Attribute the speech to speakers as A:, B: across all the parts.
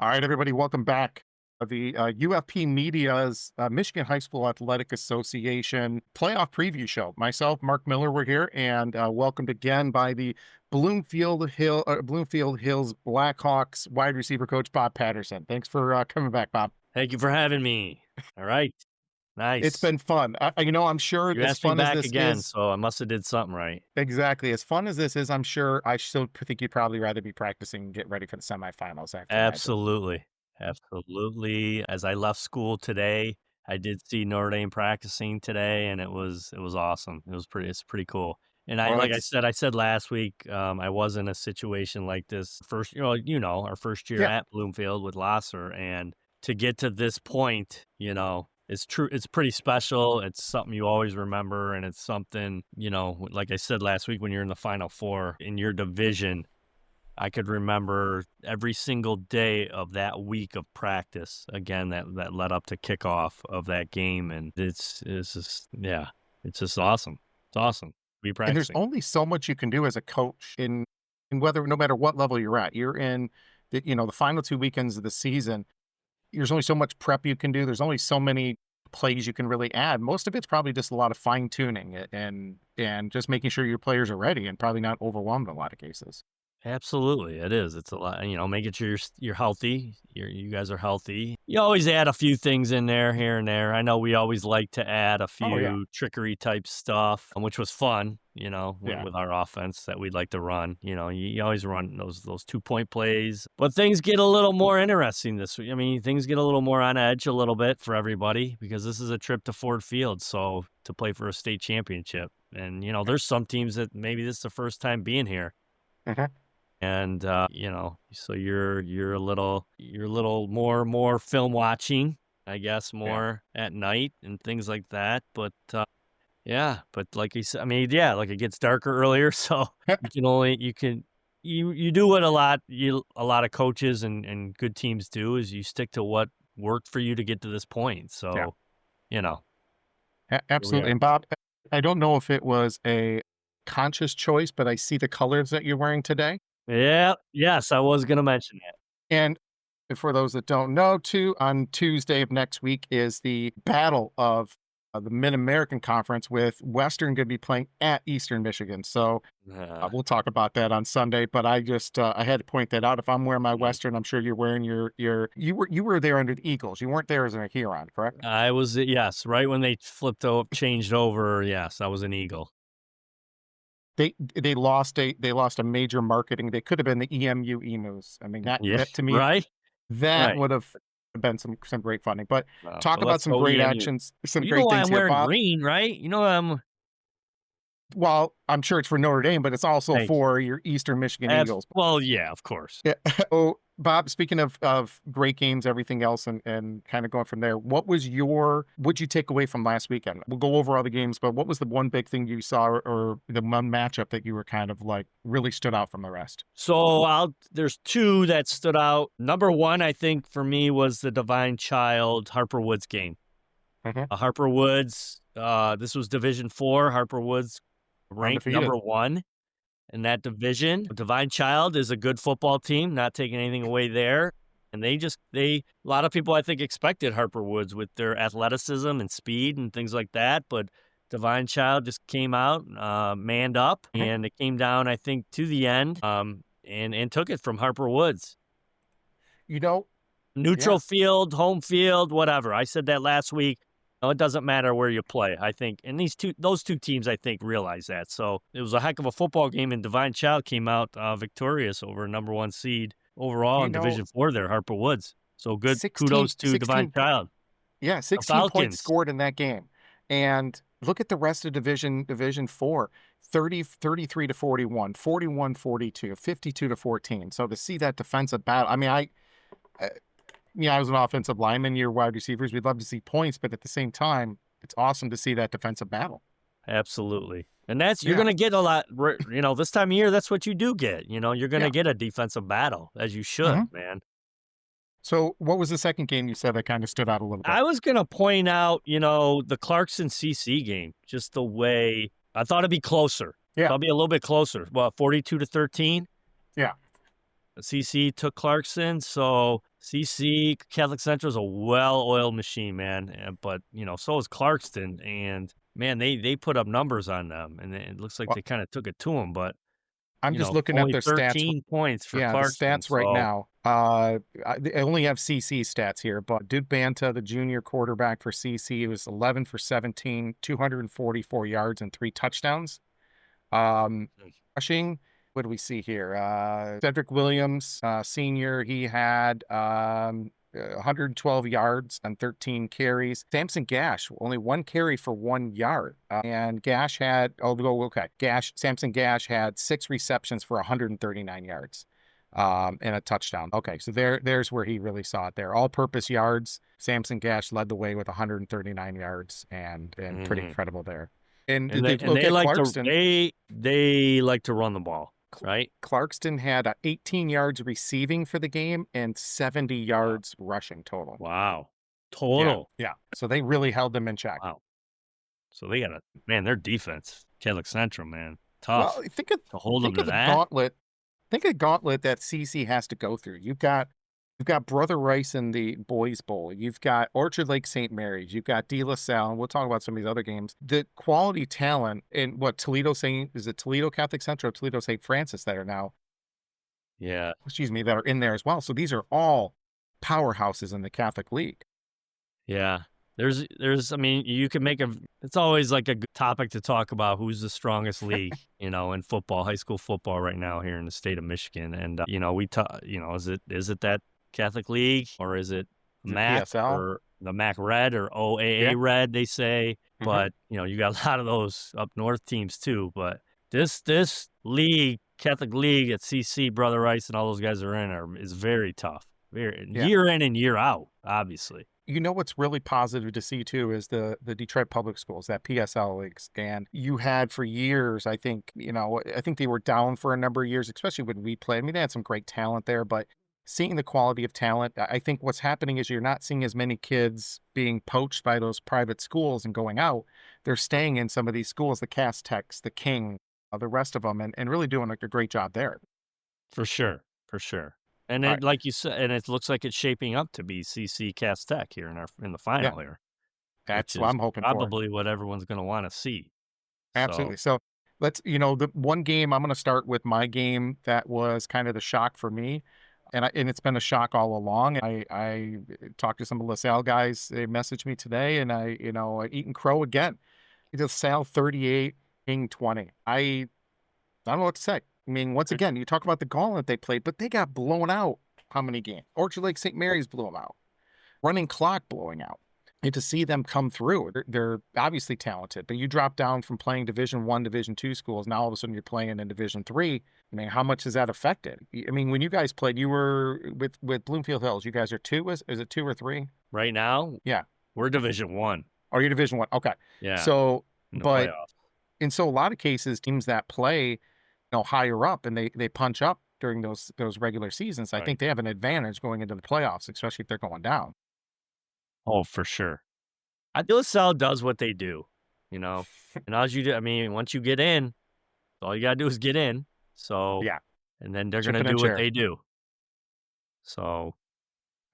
A: All right, everybody, welcome back. The UFP Media's Michigan High School Athletic Association playoff preview show. Myself, Mark Miller, we're here, and welcomed again by the Bloomfield Hills Blackhawks wide receiver coach Bob Patterson. Thanks for coming back, Bob.
B: Thank you for having me. All right.
A: It's
B: Nice.
A: been fun. I'm sure
B: You
A: as
B: asked me
A: fun as
B: back
A: this
B: again,
A: is,
B: so I must have did something right.
A: exactly as fun as this is, I'm sure I still think you'd probably rather be practicing and get ready for the semifinals after tonight.
B: Absolutely. Absolutely. As I left school today, I did see Notre Dame practicing today, and it was awesome. It's pretty cool. And
A: Well,
B: like
A: it's
B: I said last week, I was in a situation like this first, our first year
A: yeah.
B: at Bloomfield with Lasser, and to get to this point, it's true. It's pretty special. It's something you always remember, and it's something, like I said last week, when you're in the Final Four in your division, I could remember every single day of that week of practice. Again, that led up to kickoff of that game, and it's just awesome. It's awesome to be
A: And there's
B: practicing.
A: only so much you can do as a coach in whether no matter what level you're at. You're in the final 2 weekends of the season. There's only so much prep you can do. There's only so many plays you can really add. Most of it's probably just a lot of fine tuning and just making sure your players are ready and probably not overwhelmed in a lot of cases.
B: Absolutely, it is. It's a lot, making sure you're healthy. You guys are healthy. You always add a few things in there, here and there. I know we always like to add a
A: Oh yeah.
B: few trickery type stuff, which was fun,
A: Yeah.
B: with our offense that we'd like to run. You always run those 2-point plays, but things get a little more interesting this week. I mean, things get a little more on edge a little bit for everybody because this is a trip to Ford Field, so to play for a state championship. And there's some teams that maybe this is the first time being here.
A: Mhm.
B: And, so you're a little more film watching, I guess,
A: Yeah.
B: more at night and things like that. But, yeah, but like you said, I mean, yeah, like it gets darker earlier. So you do what a lot of coaches and good teams do is you stick to what worked for you to get to this point.
A: Yeah.
B: So, you know, here we
A: Absolutely.
B: are.
A: And Bob, I don't know if it was a conscious choice, but I see the colors that you're wearing today.
B: Yeah. Yes, I was going to mention that.
A: And for those that don't know, too, on Tuesday of next week is the battle of the Mid-American Conference with Western going to be playing at Eastern Michigan. So we'll talk about that on Sunday. But I had to point that out. If I'm wearing my
B: Mhm.
A: Western, I'm sure you're wearing you were there under the Eagles. You weren't there as a Huron, correct?
B: I was, yes, right when they changed over. Yes, I was an Eagle.
A: They lost a major marketing. They could have been the EMU Emus. I mean that
B: Yeah,
A: that to me
B: right,
A: that
B: right.
A: would have been some great funding. But
B: Well,
A: talk
B: but
A: about
B: let's
A: some
B: go
A: great
B: EMU.
A: actions, some
B: You know
A: great
B: why
A: things
B: I'm
A: here,
B: wearing
A: Bob.
B: green, right?
A: Well, I'm sure it's for Notre Dame, but it's also
B: Thank you.
A: for your Eastern Michigan Eagles.
B: Well, yeah, of course.
A: Yeah. Oh, Bob, speaking of great games, everything else, and kind of going from there, what'd you take away from last weekend? We'll go over all the games, but what was the one big thing you saw or the one matchup that you were kind of like really stood out from the rest?
B: So there's two that stood out. Number one, I think for me was the Divine Child Harper Woods game.
A: Mhm.
B: Harper Woods, this was Division 4. Harper Woods ranked
A: Undefeated.
B: number 1 in that division. Divine Child is a good football team, not taking anything away there. And a lot of people I think expected Harper Woods with their athleticism and speed and things like that. But Divine Child just came out, manned up,
A: Mhm.
B: and it came down, I think, to the end, and took it from Harper Woods.
A: You know,
B: Neutral
A: yeah.
B: field, home field, whatever. I said that last week. No, it doesn't matter where you play, I think. And those two teams, I think, realize that. So it was a heck of a football game, and Divine Child came out victorious over number 1 seed overall
A: You
B: in
A: know,
B: Division 4 there, Harper Woods. So good
A: 16
B: kudos to Divine
A: 16
B: Child.
A: yeah,
B: The
A: 16 points
B: Falcons.
A: scored in that game. And look at the rest of Division 4, 33 to 41, 41-42, 52 to 14. So to see that defensive battle, I mean, uh, I was an offensive lineman, you're wide receivers. We'd love to see points, but at the same time, it's awesome to see that defensive battle.
B: Absolutely. And you're
A: Yeah.
B: going to get a lot, this time of year, that's what you do get. You're going
A: Yeah.
B: to get a defensive battle, as you
A: Mhm.
B: should, man.
A: So what was the second game you said that kind of stood out a little bit?
B: I was going to point out, the Clarkson CC game, just the way I thought it'd be closer.
A: Yeah.
B: Thought it'd be a little bit closer. Well, 42 to 13.
A: Yeah.
B: CC took Clarkston, so CC Catholic Central is a well-oiled machine, man. But so is Clarkston, and man, they put up numbers on them, and it looks like
A: Well,
B: they kind of took it to them. But
A: I'm just looking at
B: only
A: their stats.
B: 13 points for
A: Yeah, the
B: Clarkston.
A: stats right
B: So
A: now. I only have CC stats here, but Duke Banta, the junior quarterback for CC, was 11 for 17, 244 yards and 3 touchdowns. Rushing, what do we see here? Cedric Williams, senior, he had 112 yards on 13 carries. Samson Gash, only 1 carry for 1 yard. And Gash had, Samson Gash had 6 receptions for 139 yards and a touchdown. Okay, so there's where he really saw it there. All-purpose yards, Samson Gash led the way with 139 yards and pretty incredible there. And they look at Clarkston.
B: They like to run the ball, right?
A: Clarkston had 18 yards receiving for the game and 70 yards rushing total.
B: Wow. Total.
A: Yeah. So they really held them in check.
B: Wow. So they got their defense, Catholic Central, man, tough.
A: Well,
B: to hold them to that.
A: Gauntlet. Think of the gauntlet that CC has to go through. You've got Brother Rice in the Boys Bowl. You've got Orchard Lake St. Mary's. You've got De La Salle. And we'll talk about some of these other games. The quality talent in Toledo Catholic Central, or Toledo St. Francis that are now, that are in there as well. So these are all powerhouses in the Catholic League.
B: Yeah. There's, you can it's always like a good topic to talk about who's the strongest league, in football, high school football right now here in the state of Michigan. And, is it that Catholic League, or is it MAC
A: PSL?
B: or the MAC Red or OAA Red, they say. But, you got a lot of those up north teams too. But this league, Catholic League at CC, Brother Rice and all those guys are in is very tough. Year in and year out, obviously.
A: What's really positive to see too is the Detroit Public Schools, that PSL leagues. And you had for years, I think they were down for a number of years, especially when we played. I mean, they had some great talent there, but seeing the quality of talent, I think what's happening is you're not seeing as many kids being poached by those private schools and going out. They're staying in some of these schools, the Cass Techs, the King, the rest of them, and really doing a great job there.
B: For sure. And like you said, and it looks like it's shaping up to be CC Cass Tech here in the final here.
A: That's what I'm hoping for.
B: Probably what everyone's going to want to see.
A: Absolutely. So let's, the one game, I'm going to start with my game that was kind of the shock for me. And it's been a shock all along. I talked to some of the LaSalle guys. They messaged me today, and I eaten crow again. LaSalle 38, King 20. I don't know what to say. I mean, once again, you talk about the gauntlet they played, but they got blown out. How many games? Orchard Lake St. Mary's blew them out. Running Clock blowing out. And to see them come through, they're obviously talented, but you drop down from playing Division I, Division II schools. Now all of a sudden you're playing in Division III. I mean, how much has that affected? I mean, when you guys played, you were with Bloomfield Hills. You guys are 2. Is it 2 or 3?
B: Right now?
A: Yeah.
B: We're Division I.
A: Oh, you're Division I. Okay.
B: Yeah.
A: So, but
B: playoffs.
A: And so a lot of cases, teams that play, higher up and they punch up during those regular seasons, I think they have an advantage going into the playoffs, especially if they're going down.
B: Oh, for sure. LaSalle does what they do, and as you do, once you get in, all you got to do is get in. So, and then they're going to do what they do. So,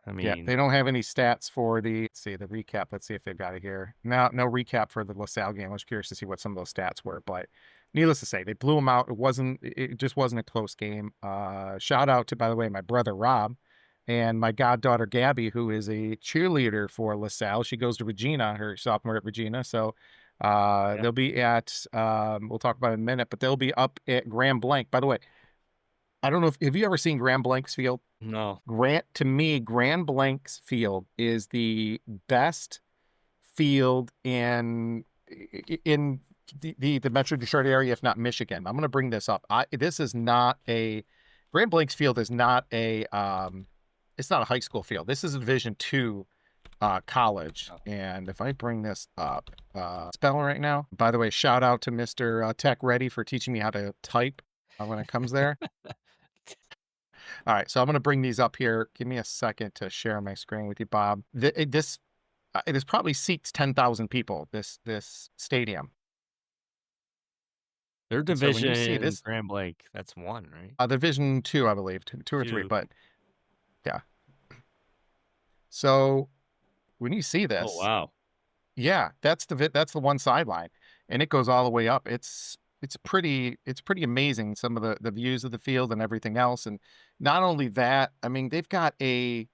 A: they don't have any stats for the recap. Let's see if they've got it here. No recap for the LaSalle game. I was curious to see what some of those stats were, but needless to say, they blew them out. It just wasn't a close game. Shout out to, by the way, my brother Rob and my goddaughter Gabby, who is a cheerleader for LaSalle. She goes to Regina, her sophomore at Regina. So they'll be at, we'll talk about it in a minute, but they'll be up at Grand Blanc. By the way, I don't know have you ever seen Grand Blanc's field?
B: No.
A: To me, Grand Blanc's field is the best field in the Metro Detroit area, if not Michigan. I'm going to bring this up. Grand Blanc's field is not it's not a high school field. This is a Division II college. And if I bring this up, spell right now. By the way, shout out to Mr. Tech Ready for teaching me how to type when it comes there. All right, so I'm going to bring these up here. Give me a second to share my screen with you, Bob. This probably seats 10,000 people, this stadium.
B: Their
A: And so when you see
B: division,
A: this,
B: Grand Blanc, that's 1, right?
A: Division two, I believe, two or three,
B: 2.
A: but yeah. So when you see
B: Oh,
A: this,
B: wow.
A: yeah, that's the one sideline, and it goes all the way up. It's pretty amazing, some of the views of the field and everything else. And not only that, I mean, they've got a.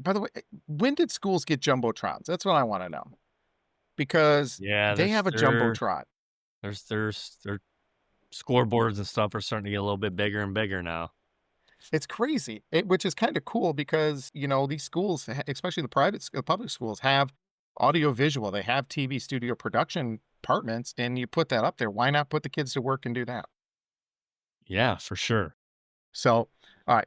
A: By the way, when did schools get jumbotrons? That's what I want to know, because
B: Yeah,
A: they have a jumbotron.
B: their scoreboards and stuff are starting to get a little bit bigger and bigger now.
A: It's crazy, which is kind of cool because these schools, especially the public schools, have audio visual. They have TV studio production departments, and you put that up there. Why not put the kids to work and do that?
B: Yeah, for sure.
A: So, all right.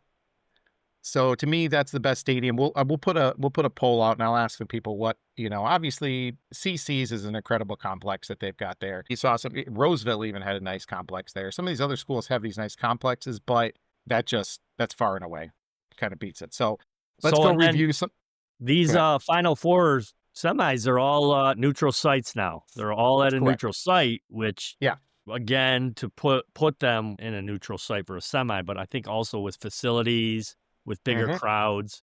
A: So to me, that's the best stadium. We'll put a poll out, and I'll ask the people what. Obviously, CC's is an incredible complex that they've got there. You saw Roseville even had a nice complex there. Some of these other schools have these nice complexes, but that's far and away kind of beats it. So let's
B: So,
A: go
B: and then
A: review some.
B: these,
A: Go ahead.
B: Final Four semis are all, neutral sites now. They're all at a
A: Correct.
B: neutral site, which,
A: Yeah.
B: again, to put them in a neutral site for a semi, but I think also with facilities, with bigger
A: Hmm.
B: crowds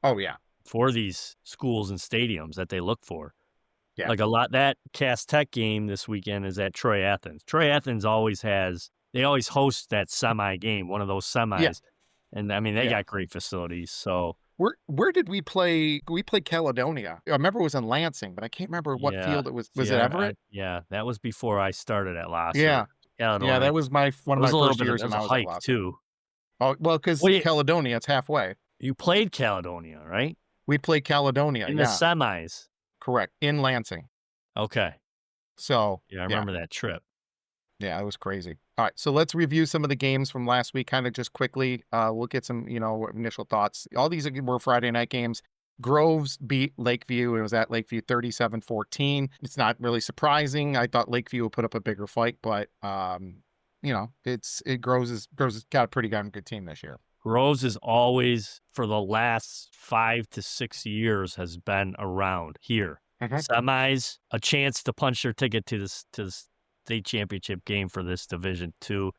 A: Oh yeah.
B: for these schools and stadiums that they look for.
A: Yeah.
B: Like that Cass Tech game this weekend is at Troy Athens. Troy Athens they always host that semi game, one of those
A: Yeah.
B: semis. And I mean, they
A: Yeah.
B: got great facilities. So
A: Where did we play? We played Caledonia. I remember it was in Lansing, but I can't remember what
B: yeah,
A: field it was. Was it Everett?
B: that was before I started at Lasser.
A: Yeah. Yeah,
B: Caledonia.
A: that was one
B: It
A: of
B: was
A: my
B: a little
A: first
B: bit of
A: years
B: that
A: when
B: was
A: I
B: a
A: was at
B: hike
A: Losser.
B: too.
A: Oh, well, because
B: Well,
A: Caledonia, it's halfway.
B: you played Caledonia, right?
A: We played Caledonia,
B: In the
A: yeah,
B: semis.
A: correct, in Lansing.
B: Okay.
A: So,
B: Yeah, I
A: yeah,
B: remember that trip.
A: yeah, it was crazy. All right, so let's review some of the games from last week, kind of just quickly. We'll get some, initial thoughts. All these were Friday night games. Groves beat Lakeview. It was at Lakeview 37-14. It's not really surprising. I thought Lakeview would put up a bigger fight, but Groves has got a pretty damn good team this year.
B: Groves is always, for the last 5 to 6 years, has been around here.
A: Mhm.
B: Semis, a chance to punch their ticket to the state championship game for this Division II.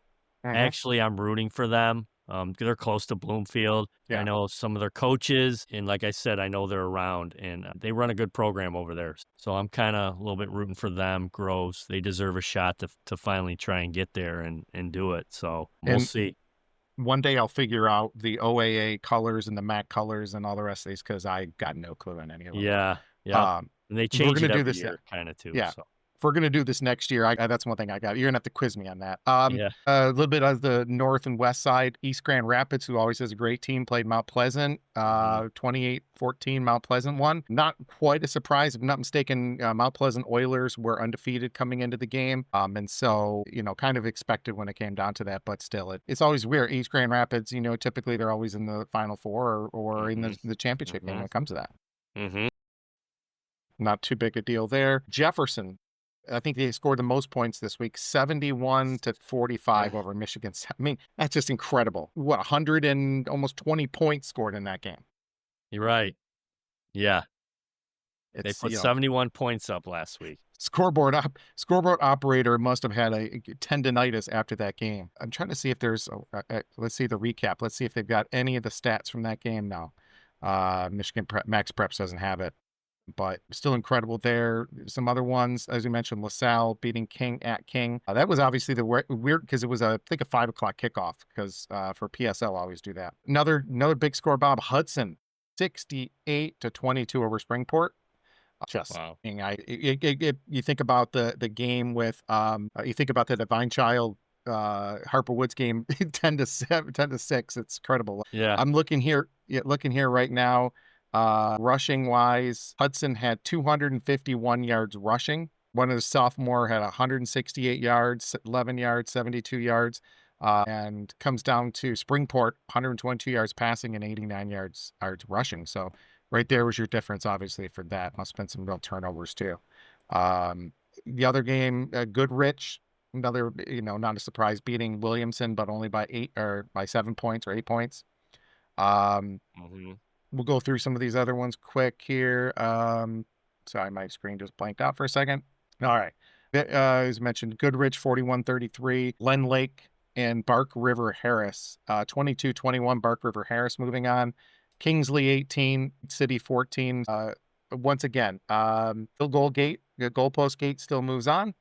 A: Mhm.
B: Actually, I'm rooting for them. They're close to Bloomfield.
A: Yeah.
B: I know some of their coaches, and like I said, I know they're around, and they run a good program over there. So I'm kind of a little bit rooting for them. Groves, they deserve a shot to finally try and get there and do it. So we'll
A: And
B: see.
A: one day I'll figure out the OAA colors and the MAC colors and all the rest of these, because I got no clue in any of them.
B: Yeah, yeah. And they
A: We're
B: change
A: gonna
B: it
A: do
B: every
A: this.
B: year, kind of too.
A: Yeah.
B: So.
A: If we're gonna do this next year, that's one thing I got. You're gonna have to quiz me on that.
B: Yeah.
A: A little bit of the north and west side. East Grand Rapids, who always has a great team, played Mount Pleasant. 28-14, Mount Pleasant won. Not quite a surprise, if I'm not mistaken. Mount Pleasant Oilers were undefeated coming into the game, and so kind of expected when it came down to that. But still, it's always weird. East Grand Rapids, typically they're always in the Final Four or in the championship game when it comes to that.
B: Mm-hmm.
A: Not too big a deal there. Jefferson, I think they scored the most points this week, 71-45 over Michigan. I mean, that's just incredible. What, 100 and almost 20 points scored in that game.
B: You're right. Yeah. They
A: It's,
B: put 71 points up last week.
A: Scoreboard operator must have had a tendonitis after that game. I'm trying to see if there's, let's see the recap. Let's see if they've got any of the stats from that game now. Michigan Max Preps doesn't have it, but still incredible there. Some other ones, as you mentioned, LaSalle beating King at King. That was obviously the weird, because it was I think a 5 o'clock kickoff, because for PSL I always do that. Another big score, Bob. Hudson, 68-22 over Springport. Just
B: wow.
A: You think about the game with you think about the Divine Child Harper Woods game 10-7, 10-6. It's incredible.
B: Yeah.
A: I'm looking here right now. Rushing wise, Hudson had 251 yards rushing. One of the sophomore had 168 yards, 11 yards, 72 yards, and comes down to Springport, 122 yards passing and 89 yards rushing. So right there was your difference, obviously, for that. Must have been some real turnovers too. The other game, Goodrich, another, not a surprise, beating Williamson, but only by 7 points or 8 points. We'll go through some of these other ones quick here. Sorry, my screen just blanked out for a second. All right. As mentioned, Goodrich 41-33, Glen Lake and Bark River Harris 22-21. Bark River Harris moving on. Kingsley 18, City 14. Once again, field goal gate, the goalpost gate still moves on.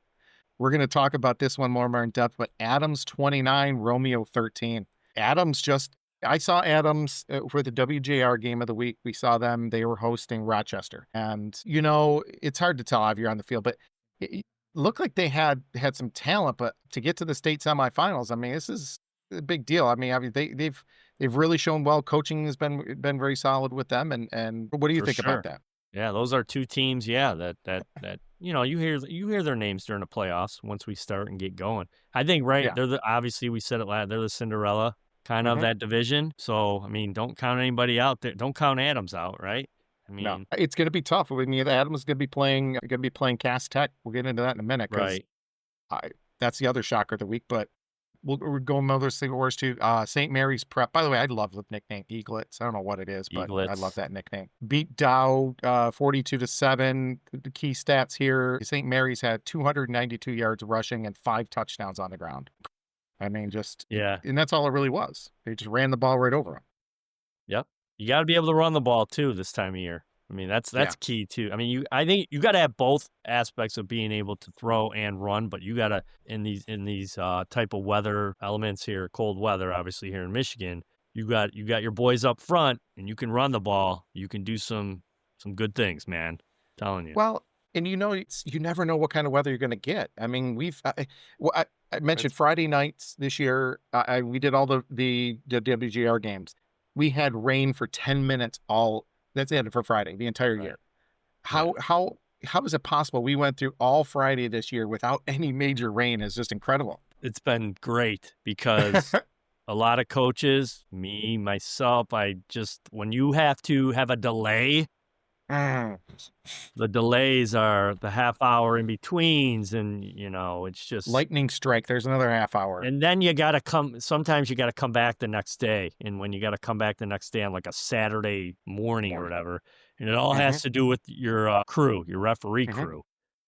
A: We're going to talk about this one more in depth, but Adams 29, Romeo 13. I saw Adams for the WJR game of the week. We saw them. They were hosting Rochester. And, it's hard to tell if you're on the field, but it looked like they had some talent, but to get to the state semifinals, I mean, this is a big deal. I mean, they've really shown well. Coaching has been very solid with them. And what do you
B: For
A: think about
B: sure.
A: that?
B: Yeah, those are two teams, that you hear their names during the playoffs once we start and get going. I think
A: Yeah.
B: they're obviously we said it last, they're the Cinderella kind of
A: Mhm.
B: that division. So, I mean, don't count anybody out there. Don't count Adams out, right? I
A: No,
B: mean,
A: it's going to be tough. I mean, Adams is going to be playing Cass Tech. We'll get into that in a minute because
B: right.
A: that's the other shocker of the week. But we're going other wars too. St. Mary's Prep. By the way, I love the nickname Eaglets. I don't know what it is, but I love
B: Eaglets.
A: that nickname. Beat Dow 42-7. The key stats here: St. Mary's had 292 yards rushing and 5 touchdowns on the ground. I mean,
B: Yeah.
A: and that's all it really was. They just ran the ball right over them.
B: Yep. You got to be able to run the ball too this time of year. I mean, that's
A: Yeah.
B: key too. I mean, I think you got to have both aspects of being able to throw and run, but you got to in these type of weather elements here, cold weather, obviously here in Michigan, you got your boys up front, and you can run the ball. You can do some good things, man. Telling you.
A: Well, and you never know what kind of weather you're going to get. I mean, I mentioned
B: It's
A: Friday nights this year. We did all the WGR games. We had rain for 10 minutes that's it for Friday, the entire
B: right.
A: year.
B: Yeah.
A: How is it possible we went through all Friday this year without any major rain? Is just incredible.
B: It's been great because a lot of coaches, me, myself, when you have to have a delay,
A: Mm.
B: the delays are the half hour in betweens, and it's just,
A: Lightning strike. There's another half hour.
B: and then sometimes you got to come back the next day. And when you got to come back the next day on like a Saturday morning or whatever, and it all
A: Hmm.
B: has to do with your crew, your referee
A: Hmm.
B: crew,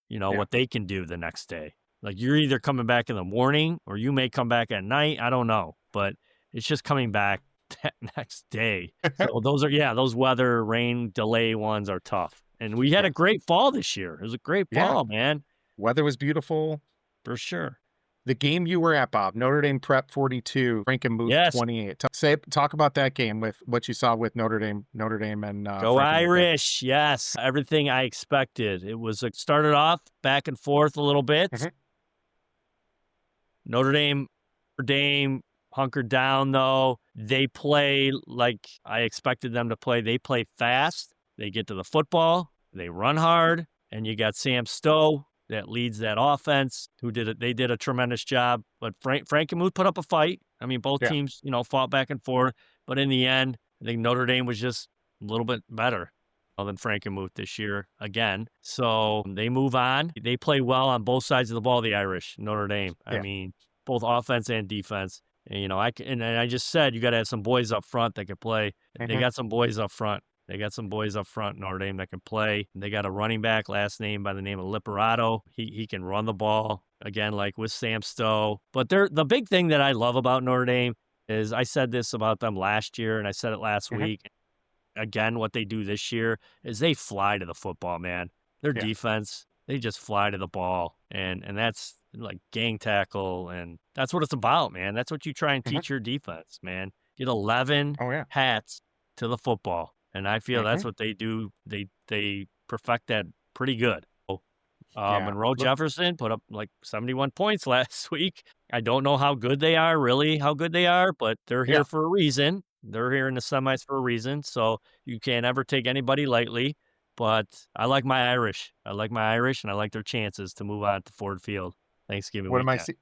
A: Yeah.
B: what they can do the next day. Like you're either coming back in the morning or you may come back at night. I don't know, but it's just coming back that next day. So those weather rain delay ones are tough. And we had
A: Yeah.
B: a great fall this year. It was a great
A: Yeah.
B: fall, man,
A: Weather was beautiful.
B: for sure.
A: The game you were at, Bob, Notre Dame Prep 42, Frankenmuth
B: Yes,
A: 28. Talk about that game with what you saw with Notre Dame and
B: go
A: Frankenmuth there.
B: Irish. Yes, everything I expected. It was started off back and forth a little bit.
A: Mhm.
B: Notre Dame hunkered down, though. They play like I expected them to play. They play fast. They get to the football. They run hard. And you got Sam Stowe that leads that offense, they did a tremendous job. But Frankenmuth put up a fight. I mean, both
A: Yeah.
B: teams, fought back and forth. But in the end, I think Notre Dame was just a little bit better than Frankenmuth this year again. So they move on. They play well on both sides of the ball, the Irish, Notre Dame. I
A: Yeah.
B: mean, both offense and defense. And, I just said you got to have some boys up front that can play. They
A: Mhm.
B: got some boys up front. Notre Dame, that can play. They got a running back, last name by the name of Liperato. He can run the ball, again, like with Sam Stowe. But the big thing that I love about Notre Dame is, I said this about them last year, and I said it last
A: Mhm.
B: week. Again, what they do this year is they fly to the football, man. Their
A: Yeah.
B: defense, they just fly to the ball. And that's like gang tackle, and that's what it's about, man. That's what you try and
A: Mhm.
B: teach your defense, man. Get 11
A: Oh, yeah.
B: hats to the football. And I feel that's
A: Mhm.
B: what they do. They perfect that pretty good.
A: Yeah.
B: Monroe
A: Look,
B: Jefferson put up like 71 points last week. I don't know how good they are, but they're
A: yeah.
B: here for a reason. They're here in the semis for a reason. So you can't ever take anybody lightly. But I like my Irish. And I like their chances to move on to Ford Field Thanksgiving
A: What am I
B: weekend.
A: see?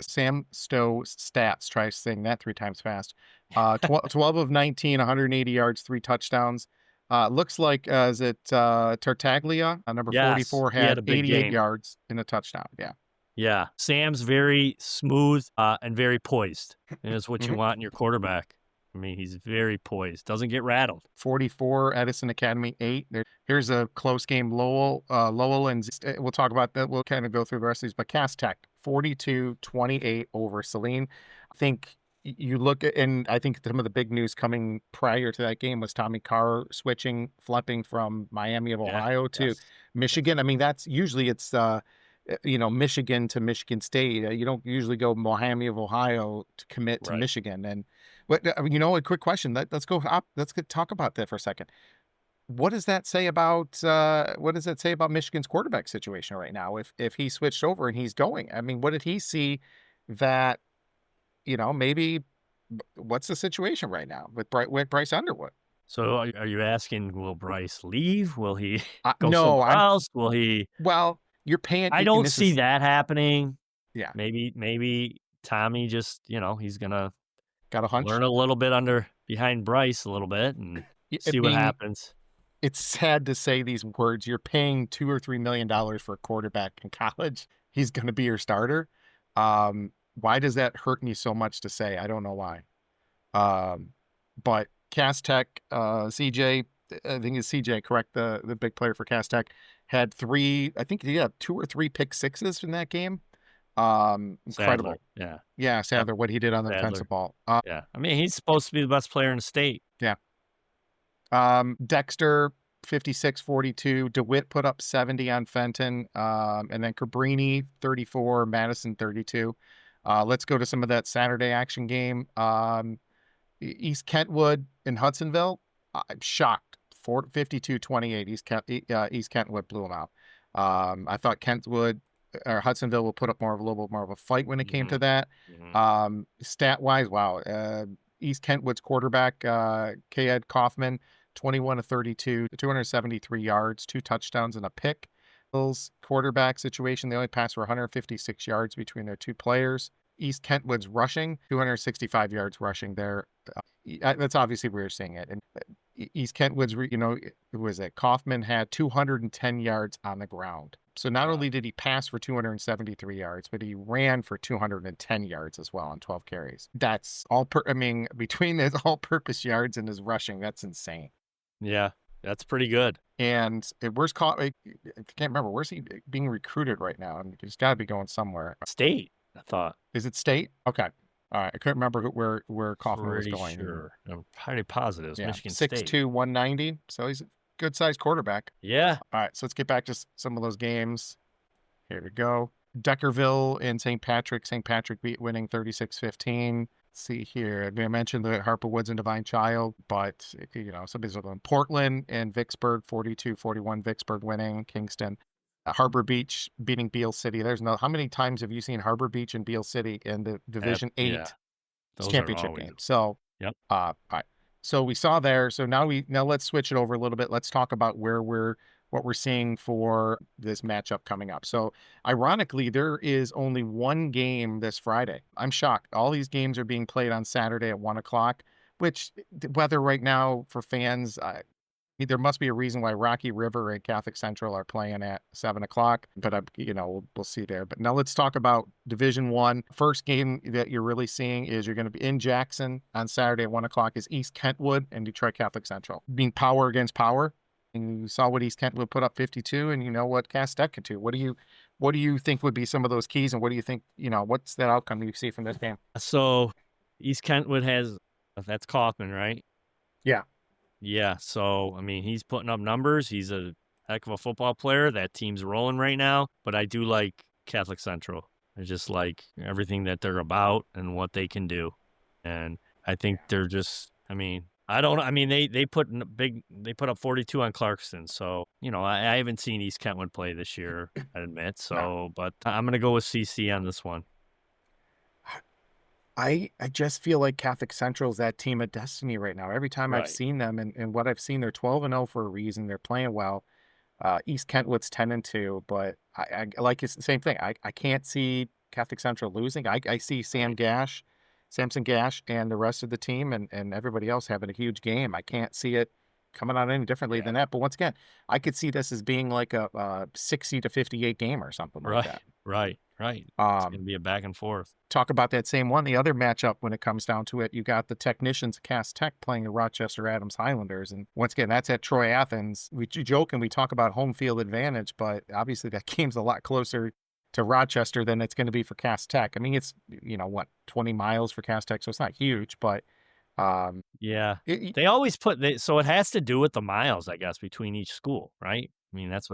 A: Sam Stowe stats. Try saying that 3 times fast. 12 of 19, 180 yards, 3 touchdowns. Looks like, is it Tartaglia, number
B: Yes,
A: 44,
B: he had
A: had
B: a big
A: 88
B: game.
A: yards in a touchdown. Yeah.
B: Yeah. Sam's very smooth and very poised. And it's what you
A: Mhm.
B: want in your quarterback. I mean, he's very poised, doesn't get rattled.
A: 44, Edison Academy 8. Here's a close game. Lowell and we'll talk about that. We'll kind of go through the rest of these. But Cass Tech 42-28 over Saline. I think you look at, and I think some of the big news coming prior to that game was Tommy Carr flipping from Miami of
B: Yeah.
A: Ohio to
B: Yes.
A: Michigan. I mean, that's usually it's Michigan to Michigan State. You don't usually go Miami of Ohio to commit to
B: Right.
A: Michigan. And but a quick question. Let's talk about that for a second. What does that say about Michigan's quarterback situation right now? If he switched over and he's going, I mean, what did he see that maybe what's the situation right now with Bryce Underwood?
B: So are you asking, will Bryce leave? Will he go
A: No,
B: somewhere else? Will he?
A: well, you're paying,
B: I
A: and
B: don't
A: this
B: see
A: is,
B: that happening.
A: yeah,
B: Maybe Tommy just, he's gonna
A: got a hunch.
B: learn a little bit behind Bryce a little bit and
A: I
B: see what
A: mean,
B: happens.
A: it's sad to say these words. You're paying $2 or $3 million for a quarterback in college. He's going to be your starter. Why does that hurt me so much to say? I don't know why. But Cass Tech, CJ, I think it's CJ, correct? The big player for Cass Tech had I think he had 2 or 3 pick sixes in that game.
B: Sadler,
A: Incredible.
B: yeah.
A: Yeah,
B: Yep,
A: Sadler, what he did on the
B: Sadler,
A: defensive ball.
B: yeah. I mean, he's supposed to be the best player in the state.
A: Yeah. Dexter 56-42. DeWitt put up 70 on Fenton. And then Cabrini 34, Madison 32. Let's go to some of that Saturday action game. East Kentwood in Hudsonville. I'm shocked. 52-28. East Kentwood blew them out. I thought Kentwood or Hudsonville will put up a little bit more of a fight when it came to that. Stat wise, wow. East Kentwood's quarterback, K-Ed Kaufman, 21-32, 273 yards, 2 touchdowns and a pick. Bill's quarterback situation, they only passed for 156 yards between their 2 players. East Kentwood's rushing, 265 yards rushing there. That's obviously where you're seeing it. And East Kentwood's, who was it? Kaufman had 210 yards on the ground. So not only did he pass for 273 yards, but he ran for 210 yards as well on 12 carries. That's between his all-purpose yards and his rushing, that's insane.
B: Yeah, that's pretty good.
A: And I can't remember, where's he being recruited right now? I mean, he's got to be going somewhere.
B: State, I thought.
A: Is it State? Okay. All right. I couldn't remember where Kaufman was going.
B: Sure. I'm pretty positive. It's Michigan
A: 6'2",
B: State.
A: 190. So he's a good-sized quarterback.
B: Yeah.
A: All right. So let's get back to some of those games. Here we go. Deckerville and St. Patrick. St. Patrick winning 36-15. Let's see here. I mentioned the Harper Woods and Divine Child, but, somebody's in Portland and Vicksburg, 42-41. Vicksburg winning. Kingston. Harbor Beach beating Beale City. How many times have you seen Harbor Beach and Beale City in the Division 8 championship game? So,
B: yep.
A: All right. So we saw there. So now let's switch it over a little bit. Let's talk about what we're seeing for this matchup coming up. So ironically, there is only one game this Friday. I'm shocked. All these games are being played on Saturday at 1:00, which weather right now for fans, there must be a reason why Rocky River and Catholic Central are playing at 7:00, but we'll see there. But now let's talk about Division I. First game that you're really seeing is you're going to be in Jackson on Saturday at 1:00 is East Kentwood and Detroit Catholic Central. Being power against power. And you saw what East Kentwood put up 52, and you know what Cass Tech could do. What do you think would be some of those keys, and what do you think, what's that outcome you see from this game?
B: So East Kentwood that's Kaufman, right?
A: Yeah.
B: Yeah, so, I mean, he's putting up numbers. He's a heck of a football player. That team's rolling right now. But I do like Catholic Central. I just like everything that they're about and what they can do. And I think they're just, they put up 42 on Clarkston. So, I haven't seen East Kentwood play this year, I admit. So, no. But I'm going to go with CC on this one.
A: I just feel like Catholic Central is that team of destiny right now. Every time I've seen them and what I've seen, they're 12-0 for a reason. They're playing well. East Kentwood's 10-2, but I like it's the same thing. I can't see Catholic Central losing. I see Samson Gash and the rest of the team and everybody else having a huge game. I can't see it coming out any differently than that. But once again, I could see this as being like a 60-58 game or something like that.
B: Right. Right. It's
A: Um,
B: gonna be a back and forth.
A: Talk about that same one. The other matchup, when it comes down to it, you got the Technicians of Cass Tech playing the Rochester Adams Highlanders. And once again, that's at Troy Athens. We joke and we talk about home field advantage, but obviously that game's a lot closer to Rochester than it's going to be for Cass Tech. I mean, it's, 20 miles for Cass Tech, so it's not huge, but
B: Yeah.
A: it,
B: They always so it has to do with the miles, I guess, between each school, right? I mean, that's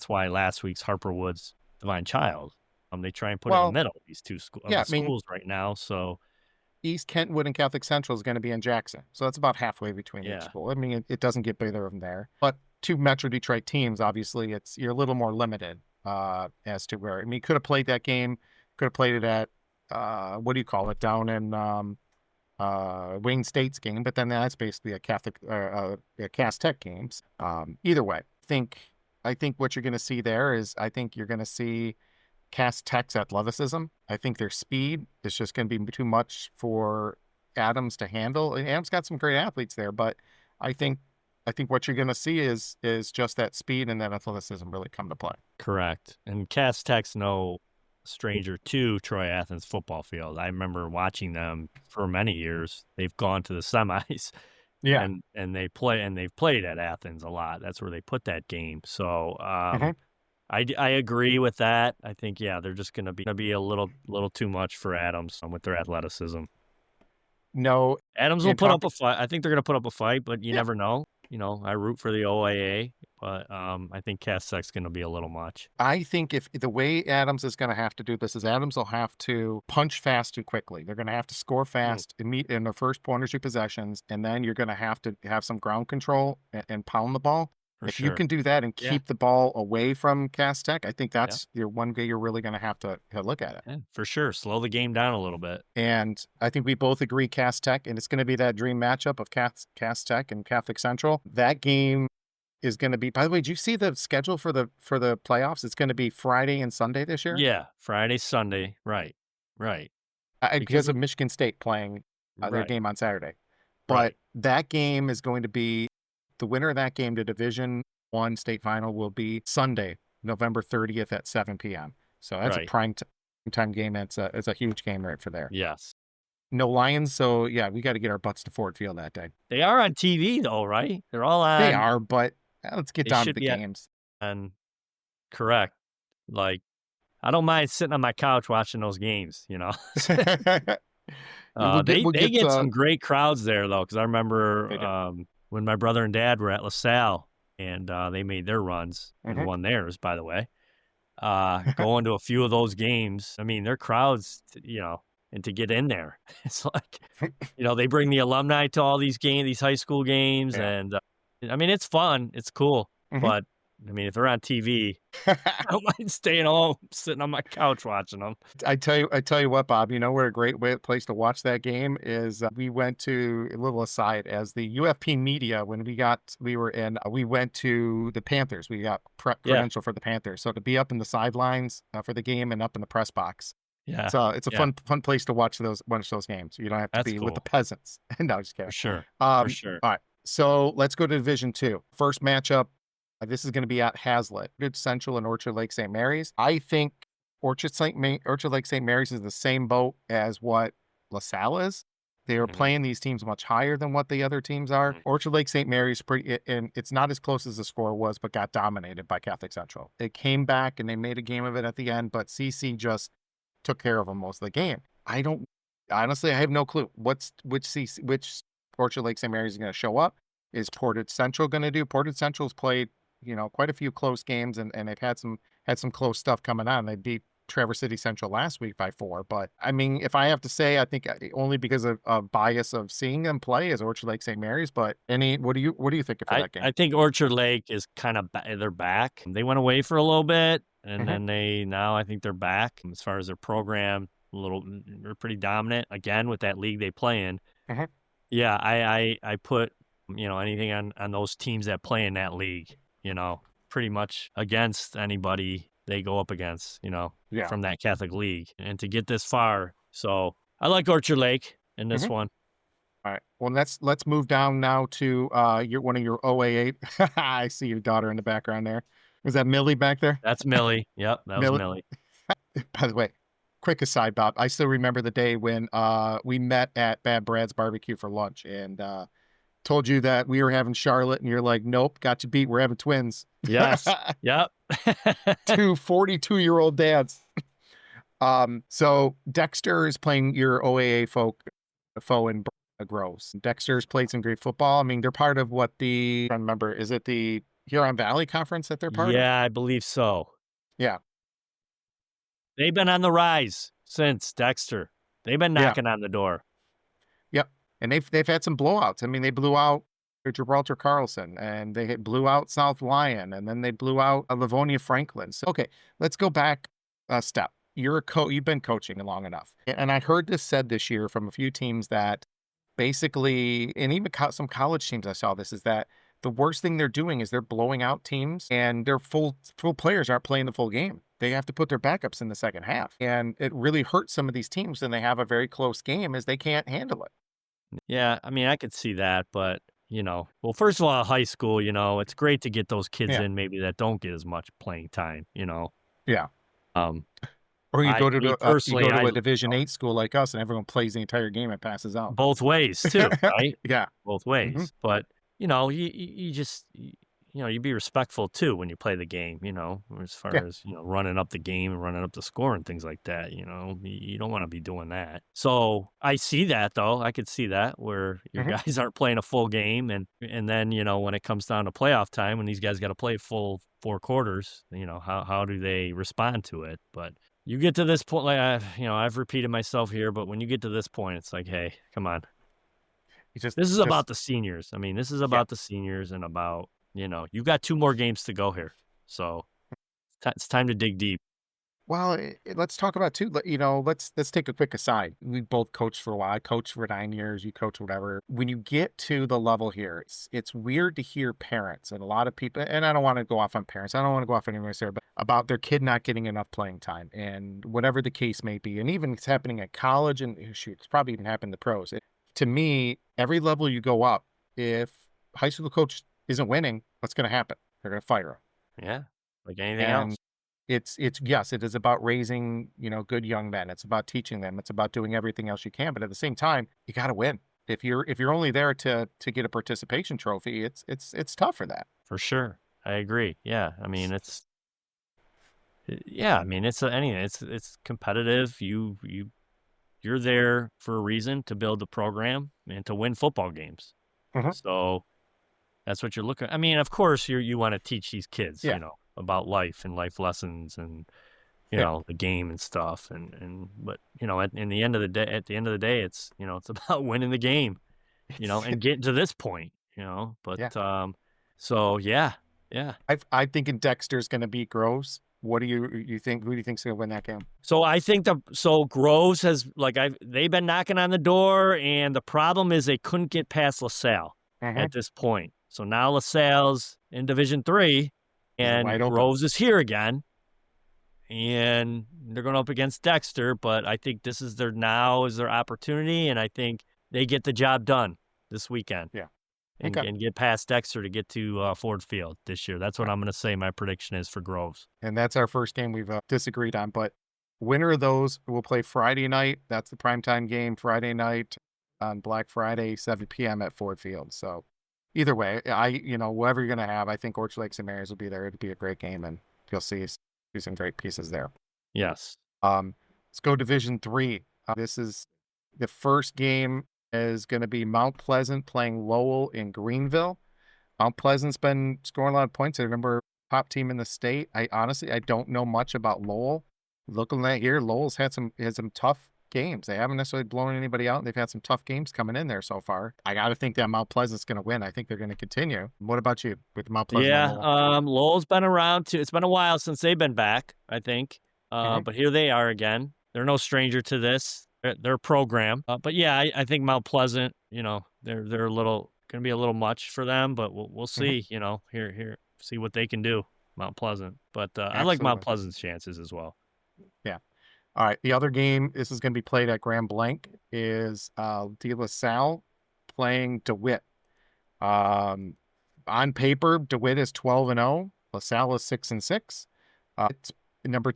B: why last week's Harper Woods Divine Child, they try and put it in the
A: well,
B: middle, these
A: yeah,
B: the
A: I mean,
B: schools right now. So
A: East Kentwood and Catholic Central is going to be in Jackson. So that's about halfway between each
B: yeah,
A: school. I mean, it doesn't get bigger from there. But two Metro Detroit teams, obviously, you're a little more limited as to where. I mean, you could have played that game, could have played it at, what do you call it, down in Wayne State's game, but then that's basically a Cass Tech games. Either way, I think what you're going to see there is I think you're going to see Cass Tech's athleticism. I think their speed is just going to be too much for Adams to handle. And Adams got some great athletes there, but I think what you're going to see is just that speed and that athleticism really come to play.
B: correct. And Cass Tech's no stranger to Troy Athens football field. I remember watching them for many years. They've gone to the semis.
A: Yeah.
B: They've played at Athens a lot. That's where they put that game. So
A: Mhm.
B: I agree with that. I think they're just gonna be a little too much for Adams with their athleticism.
A: No,
B: Adams will
A: and
B: put
A: talk.
B: up a fight. I think they're gonna put up a fight, but you
A: Yeah.
B: never know. I root for the OAA, but I think Cass Tech's gonna be a little much.
A: I think if the way Adams is going to have to do this is Adams will have to punch fast and quickly. They're going to have to score fast and meet in the first one or two possessions, and then you're going to have some ground control and pound the ball.
B: For
A: If you
B: sure.
A: can do that and
B: Yeah.
A: keep the ball away from Cass Tech, I think
B: Yeah.
A: that's your one way you're really going to have to look at it.
B: Yeah, for sure. Slow the game down a little bit.
A: And I think we both agree Cass Tech, and it's going to be that dream matchup of Cass Tech and Catholic Central. That game is going to be. By the way, did you see the schedule for the playoffs? It's going to be Friday and Sunday this year.
B: Yeah, Friday, Sunday. Right.
A: Because of Michigan State playing their
B: Right.
A: game on Saturday. But
B: Right.
A: that game is going to be the winner of that game. The Division I state final will be Sunday, November 30th at 7 p.m. So that's a
B: Right.
A: prime time game. It's a huge game right for there.
B: Yes.
A: No Lions, so yeah, we got to get our butts to Ford Field that day.
B: They are on TV though, right? They're all on.
A: They are, but let's get
B: They
A: down to
B: should
A: the
B: be
A: games.
B: And correct. Like, I don't mind sitting on my couch watching those games.
A: We'll
B: They
A: get
B: get some great crowds there though, because I
A: They do.
B: remember when my brother and dad were at LaSalle and they made their runs and
A: Mhm.
B: won theirs, by the way. Going to a few of those games, I mean, their crowds, and to get in there, it's like, they bring the alumni to all these games, these high school games,
A: Yeah.
B: and I mean, it's fun, it's cool,
A: Mhm.
B: but I mean, if they're on TV, I don't mind staying home, sitting on my couch watching them.
A: I tell you what, Bob. You know where a great place to watch that game is. We went to a little aside as the UFP media when we went to the Panthers. We got credential for the Panthers, so to be up in the sidelines for the game and up in the press box.
B: Yeah,
A: It's a fun place to watch those games. You don't have to
B: That's
A: be with the
B: cool.
A: peasants. No, just kidding.
B: For sure,
A: Um,
B: for sure.
A: All right, so let's go to Division II. First matchup. This is going to be at Hazlitt, Good Central and Orchard Lake St. Mary's. I think Orchard Lake St. Mary's is the same boat as what LaSalle is. They are
B: Mhm.
A: playing these teams much higher than what the other teams are.
B: Mhm.
A: Orchard Lake St. Mary's and it's not as close as the score was, but got dominated by Catholic Central. It came back and they made a game of it at the end, but CC just took care of them most of the game. I have no clue which Orchard Lake St. Mary's is going to show up. Is Portage Central going to do? Portage Central's played quite a few close games, and they've had some close stuff coming on. They beat Traverse City Central last week by 4. But I mean, if I have to say, I think only because of bias of seeing them play is Orchard Lake St. Mary's. But what do you think of that game?
B: I think Orchard Lake is kind of they're back. They went away for a little bit, and
A: Mhm.
B: then now I think they're back as far as their program. They're pretty dominant again with that league they play in.
A: Mhm.
B: Yeah, I put anything on those teams that play in that league. Pretty much against anybody they go up against.
A: Yeah.
B: From that Catholic league, and to get this far. So I like Orchard Lake in this
A: Mhm.
B: one.
A: All right. Well, let's move down now to one of your OA8. I see your daughter in the background there. Was that Millie back there?
B: That's Millie. Yep, that was
A: Millie.
B: Millie.
A: By the way, quick aside, Bob, I still remember the day when we met at Bad Brad's barbecue for lunch and told you that we were having Charlotte, and you're like, nope, got you beat. We're having twins.
B: Yes. Yep.
A: Two 42-year-old dads. So Dexter is playing your OAA foe in Groves. Dexter's played some great football. I mean, they're part of what I don't remember, is it the Huron Valley Conference that they're part of?
B: Yeah, I believe so.
A: Yeah.
B: They've been on the rise since Dexter. They've been
A: Yeah.
B: knocking on the door.
A: Yep. And they've had some blowouts. I mean, they blew out Gibraltar Carlson, and they blew out South Lyon, and then they blew out Livonia Franklin. So, okay, let's go back a step. You're a coach. You've been coaching long enough. And I heard this said this year from a few teams that basically, and even some college teams I saw this, is that the worst thing they're doing is they're blowing out teams and their full players aren't playing the full game. They have to put their backups in the second half. And it really hurts some of these teams when they have a very close game, as they can't handle it.
B: Yeah, I mean, I could see that, but well, first of all, high school, it's great to get those kids
A: Yeah.
B: in maybe that don't get as much playing time.
A: Yeah.
B: Um,
A: Or you go
B: me
A: to
B: personally,
A: a Division 8 school like us, and everyone plays the entire game and passes out.
B: both ways too, right?
A: Yeah.
B: Both ways.
A: Mhm.
B: But you just you be respectful too when you play the game. As far
A: Yeah.
B: as running up the game and running up the score and things like that. You don't want to be doing that. So I see that though. I could see that where your
A: Mhm.
B: guys aren't playing a full game, and then when it comes down to playoff time, when these guys got to play full 4 quarters, how do they respond to it? But you get to this point, like I've repeated myself here, but when you get to this point, it's like, hey, come on. This is about the seniors. I mean, this is about the seniors and about, you've got 2 more games to go here. So it's time to dig deep.
A: Well, let's talk about too. Let's take a quick aside. We both coached for a while. I coached for 9 years. You coach whatever. When you get to the level here, it's weird to hear parents and a lot of people. And I don't want to go off on parents. I don't want to go off anywhere there, but about their kid not getting enough playing time, and whatever the case may be. And even it's happening at college, and shoot, it's probably even happened to pros. To me, every level you go up, if high school coach isn't winning, what's going to happen? They're going to fire him.
B: Yeah. Like anything
A: And
B: else.
A: it's yes, it is about raising, good young men. It's about teaching them. It's about doing everything else you can. But at the same time, you got to win. If you're only there to get a participation trophy, it's tough for that.
B: For sure. I agree. Yeah. I mean, it's competitive. You're there for a reason, to build the program and to win football games.
A: Mhm.
B: So that's what you're looking. I mean, of course, you want to teach these kids,
A: Yeah.
B: about life and life lessons and the game and stuff. But at the end of the day, it's it's about winning the game, and getting to this point, But
A: Yeah.
B: so yeah.
A: I think Dexter's going to beat Groves. What do you think? Who do you think's going to win that game?
B: So I think Groves has they've been knocking on the door, and the problem is they couldn't get past LaSalle at this point. So now LaSalle's in Division 3, and
A: wide open.
B: Groves is here again, and they're going up against Dexter. But I think this is their opportunity, and I think they get the job done this weekend.
A: Yeah.
B: And get past Dexter to get to Ford Field this year. That's what I'm going to say my prediction is for Groves.
A: And that's our first game we've disagreed on. But winner of those will play Friday night. That's the primetime game, Friday night on Black Friday, 7 p.m. at Ford Field. So either way, whoever you're going to have, I think Orchard Lake St. Mary's will be there. It'll be a great game, and you'll see some great pieces there.
B: Yes.
A: Let's go Division 3. This is the first game is going to be Mount Pleasant playing Lowell in Greenville. Mount Pleasant's been scoring a lot of points. I remember top team in the state. I don't know much about Lowell. Looking at here, Lowell's had some tough games. They haven't necessarily blown anybody out. They've had some tough games coming in there so far. I got to think that Mount Pleasant's going to win. I think they're going to continue. What about you with Mount Pleasant?
B: Yeah, Lowell's been around too. It's been a while since they've been back, I think. But here they are again. They're no stranger to this. Their program. But yeah, I think Mount Pleasant, they're a little going to be a little much for them, but we'll see, here, see what they can do, Mount Pleasant. But I like Mount Pleasant's chances as well.
A: Yeah. All right. The other game, this is going to be played at Grand Blanc, is De La Salle playing DeWitt. On paper, DeWitt is 12-0. La Salle is 6-6. number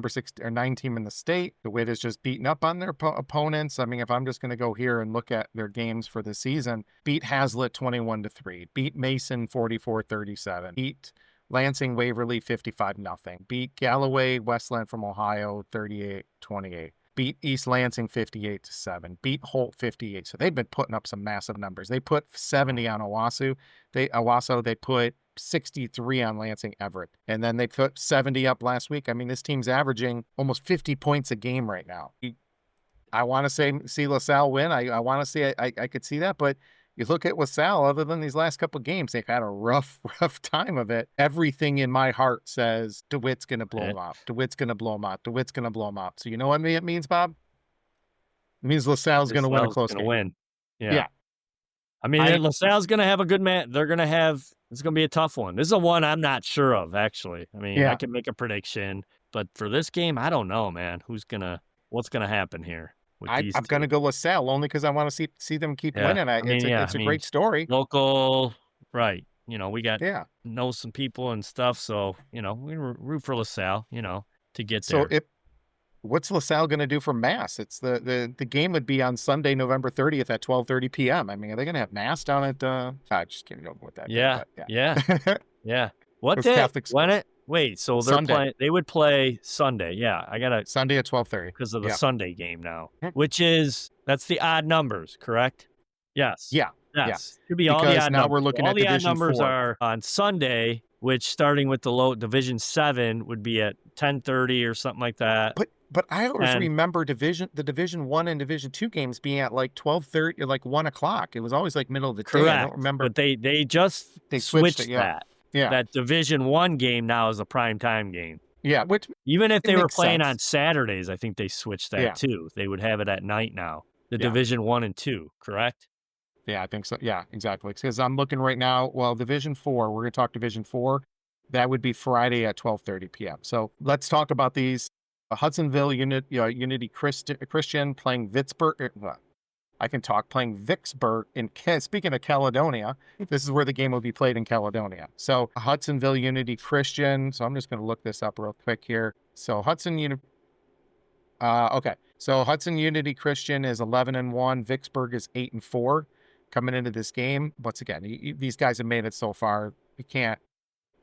A: 6 or 9 team in the state. DeWitt is just beating up on their opponents. I mean, if I'm just going to go here and look at their games for the season, beat Hazlitt 21-3, beat Mason 44-37, beat Lansing Waverly 55-0, beat Galloway Westland from Ohio 38-28. Beat East Lansing 58-7. Beat Holt 58. So they've been putting up some massive numbers. They put 70 on Owasso. They put 63 on Lansing Everett. And then they put 70 up last week. I mean, this team's averaging almost 50 points a game right now. I want to see LaSalle win. I want to see I could see that, but you look at LaSalle, other than these last couple of games, they've had a rough time of it. Everything in my heart says DeWitt's going to blow them up. DeWitt's going to blow them up. DeWitt's going to blow them up. So you know what it means, Bob? It means LaSalle's going to win a close game.
B: Win. Yeah. I mean, LaSalle's going to have a good match. They're going to have – it's going to be a tough one. This is a one I'm not sure of, actually. I mean, I can make a prediction. But for this game, I don't know, man. What's going to happen here?
A: I'm going to go LaSalle only because I want to see them keep winning. It's a great story.
B: Local, right. We got know some people and stuff. So, we root for LaSalle, to get there.
A: So what's LaSalle going to do for Mass? It's the game would be on Sunday, November 30th at 12:30 p.m. I mean, are they going to have Mass down at I just can't go with that.
B: Yeah. What day? Wait, so they would play Sunday. Yeah, I got to
A: Sunday at 12:30
B: because of the Sunday game now, that's the odd numbers, correct? Yes.
A: Yeah.
B: Yes. Should be all the odd
A: now
B: numbers.
A: We're looking
B: all
A: at
B: the
A: Division
B: odd numbers
A: 4.
B: are on Sunday, which starting with the low Division 7 would be at 10:30 or something like that.
A: But I always remember the Division 1 and Division 2 games being at like 12:30 or like 1 o'clock. It was always like middle of the day. I don't remember.
B: But they switched
A: it,
B: that.
A: Yeah.
B: That Division 1 game now is a prime time game.
A: Yeah, which
B: even if they were playing on Saturdays, I think they switched that too. They would have it at night now. The Division 1 and 2, correct?
A: Yeah, I think so. Yeah, exactly. Because I'm looking right now. Well, Division 4, we're going to talk Division 4. That would be Friday at 12:30 p.m. So let's talk about these. Hudsonville Unity Christian playing Pittsburgh. I can talk, playing Vicksburg. Speaking of Caledonia, this is where the game will be played in Caledonia. So Hudsonville Unity Christian. So I'm just going to look this up real quick here. So Hudson Unity Christian is 11-1. Vicksburg is 8-4 coming into this game. Once again, these guys have made it so far. You can't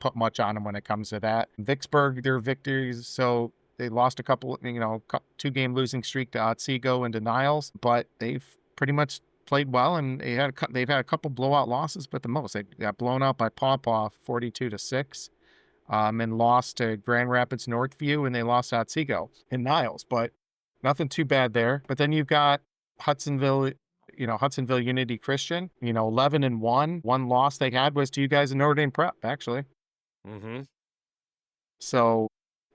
A: put much on them when it comes to that. Vicksburg, their victories. So they lost a couple, 2-game losing streak to Otsego and to Niles, but they've pretty much played well, and they've had a couple blowout losses, but the most they got blown out by Pawpaw 42-6, and lost to Grand Rapids Northview, and they lost to Otsego and Niles, but nothing too bad there. But then you've got Hudsonville Unity Christian, 11-1. One loss they had was to you guys in Notre Dame Prep, actually.
B: Mm-hmm.
A: So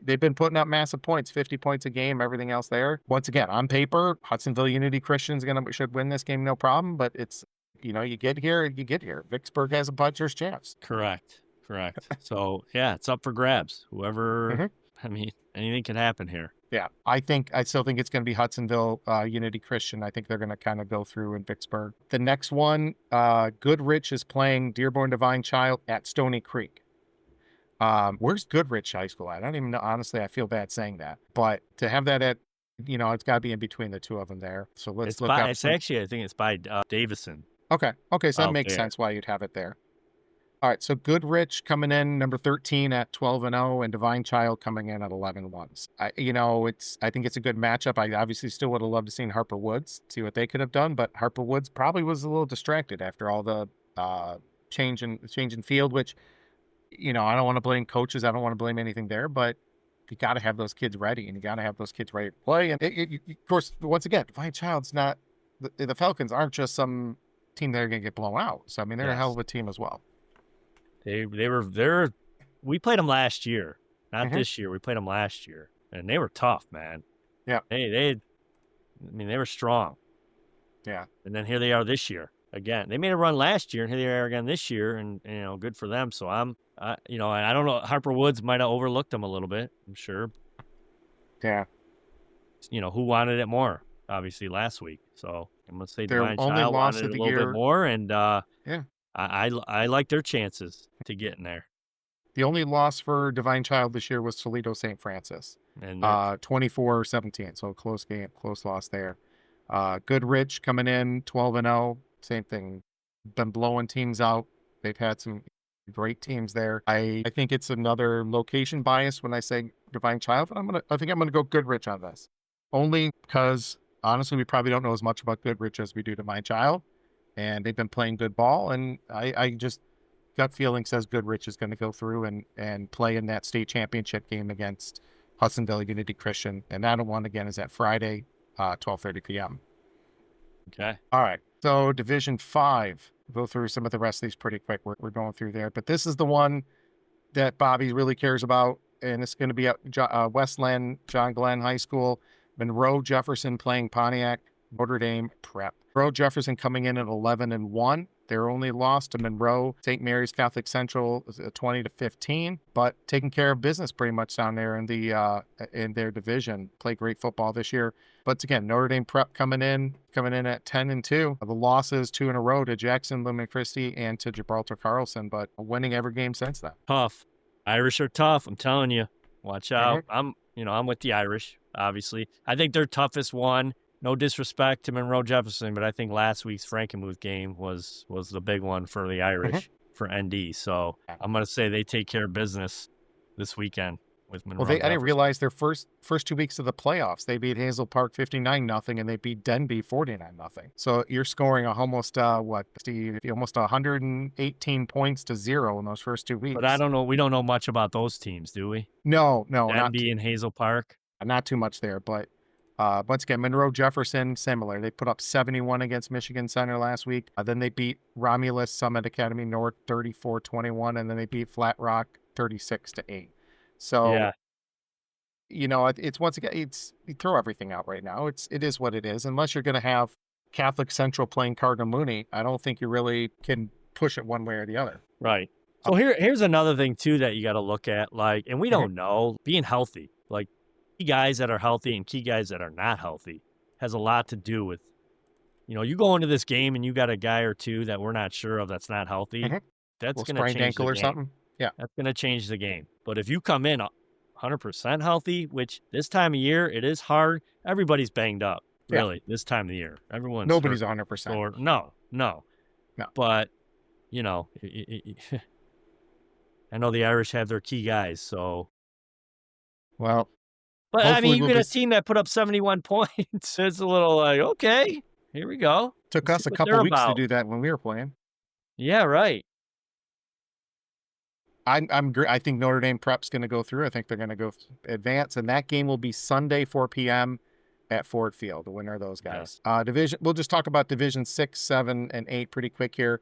A: they've been putting up massive points, 50 points a game, everything else there. Once again, on paper, Hudsonville Unity Christian should win this game, no problem. But it's, you get here. Vicksburg has a puncher's chance.
B: Correct. So, it's up for grabs. Whoever, I mean, anything can happen here.
A: Yeah, I still think it's going to be Hudsonville Unity Christian. I think they're going to kind of go through in Vicksburg. The next one, Goodrich is playing Dearborn Divine Child at Stony Creek. Where's Goodrich High School at? I don't even know. Honestly, I feel bad saying that. But to have that at, it's got to be in between the two of them there. So let's look up.
B: I think it's by Davison.
A: Okay, so that makes sense why you'd have it there. All right, so Goodrich coming in number 13 at 12-0, and Divine Child coming in at 11-1. I think it's a good matchup. I obviously still would have loved to seen Harper Woods, see what they could have done, but Harper Woods probably was a little distracted after all the change in field, which, I don't want to blame coaches. I don't want to blame anything there, but you got to have those kids ready, and you got to have those kids ready to play. And of course, once again, Divine Child's not the Falcons aren't just some team that are going to get blown out. So I mean, they're a hell of a team as well.
B: We played them last year, not this year. We played them last year, and they were tough, man.
A: Yeah.
B: They were strong.
A: Yeah.
B: And then here they are this year again. They made a run last year, and here they are again this year, and good for them. So I don't know. Harper Woods might have overlooked them a little bit, I'm sure.
A: Yeah.
B: Who wanted it more? Obviously last week. So I'm gonna say
A: their
B: Divine
A: only
B: Child
A: loss
B: wanted
A: of
B: it
A: the
B: a little
A: year.
B: bit more, and
A: yeah.
B: I like their chances to get in there.
A: The only loss for Divine Child this year was Toledo St. Francis,
B: And
A: 24-17. So close game, close loss there. Goodrich coming in 12-0. Same thing. Been blowing teams out. They've had some great teams there. I think it's another location bias when I say Divine Child, but I think I'm gonna go Goodrich on this. Only because honestly we probably don't know as much about Goodrich as we do Divine Child. And they've been playing good ball, and I just gut feeling says Goodrich is going to go through and play in that state championship game against Hudsonville Unity Christian. And that one again is at Friday, 12:30 p.m.
B: okay.
A: All right. So Division 5. We'll go through some of the rest of these pretty quick. We're going through there. But this is the one that Bobby really cares about. And it's going to be at Westland John Glenn High School. Monroe Jefferson playing Pontiac Notre Dame Prep. Monroe Jefferson coming in at 11-1. Their only loss to Monroe St. Mary's Catholic Central is 20-15, but taking care of business pretty much down there in their division. Play great football this year. But again, Notre Dame Prep coming in at 10-2. The losses 2 in a row to Jackson, Lumen Christi, and to Gibraltar Carlson, but winning every game since then.
B: Tough. Irish are tough. I'm telling you. Watch out. I'm with the Irish, obviously. I think their toughest one. No disrespect to Monroe Jefferson, but I think last week's Frankenmuth game was the big one for the Irish for ND. So I'm going to say they take care of business this weekend with Monroe.
A: Well, I didn't realize their first 2 weeks of the playoffs, they beat Hazel Park 59-0, and they beat Denby 49-0. So you're scoring almost 118 points to 0 in those first 2 weeks.
B: But I don't know. We don't know much about those teams, do we?
A: No,
B: Denby and Hazel Park.
A: Not too much there, but. Once again, Monroe Jefferson, similar. They put up 71 against Michigan Center last week. Then they beat Romulus Summit Academy North 34-21, and then they beat Flat Rock 36-8. So, it's once again, you throw everything out right now. It is what it is. Unless you're going to have Catholic Central playing Cardinal Mooney, I don't think you really can push it one way or the other.
B: Right. So here's another thing too that you got to look at, and we don't know, being healthy, key guys that are healthy and key guys that are not healthy has a lot to do with, you go into this game and you got a guy or two that we're not sure of that's not healthy. That's going to change
A: ankle
B: the
A: or
B: game.
A: something. Yeah.
B: That's going to change the game. But if you come in 100% healthy, which this time of year, it is hard. Everybody's banged up, really, this time of the year.
A: Nobody's 100%.
B: No. But, I know the Irish have their key guys, so.
A: Well.
B: But, I mean, you get a team that put up 71 points. It's a little okay, here we go.
A: Took us a couple weeks to do that when we were playing.
B: Yeah, right.
A: I think Notre Dame Prep's going to go through. I think they're going to go advance, and that game will be Sunday 4 p.m. at Ford Field. The winner of those guys. Yes. We'll just talk about Division 6, 7, and 8 pretty quick here.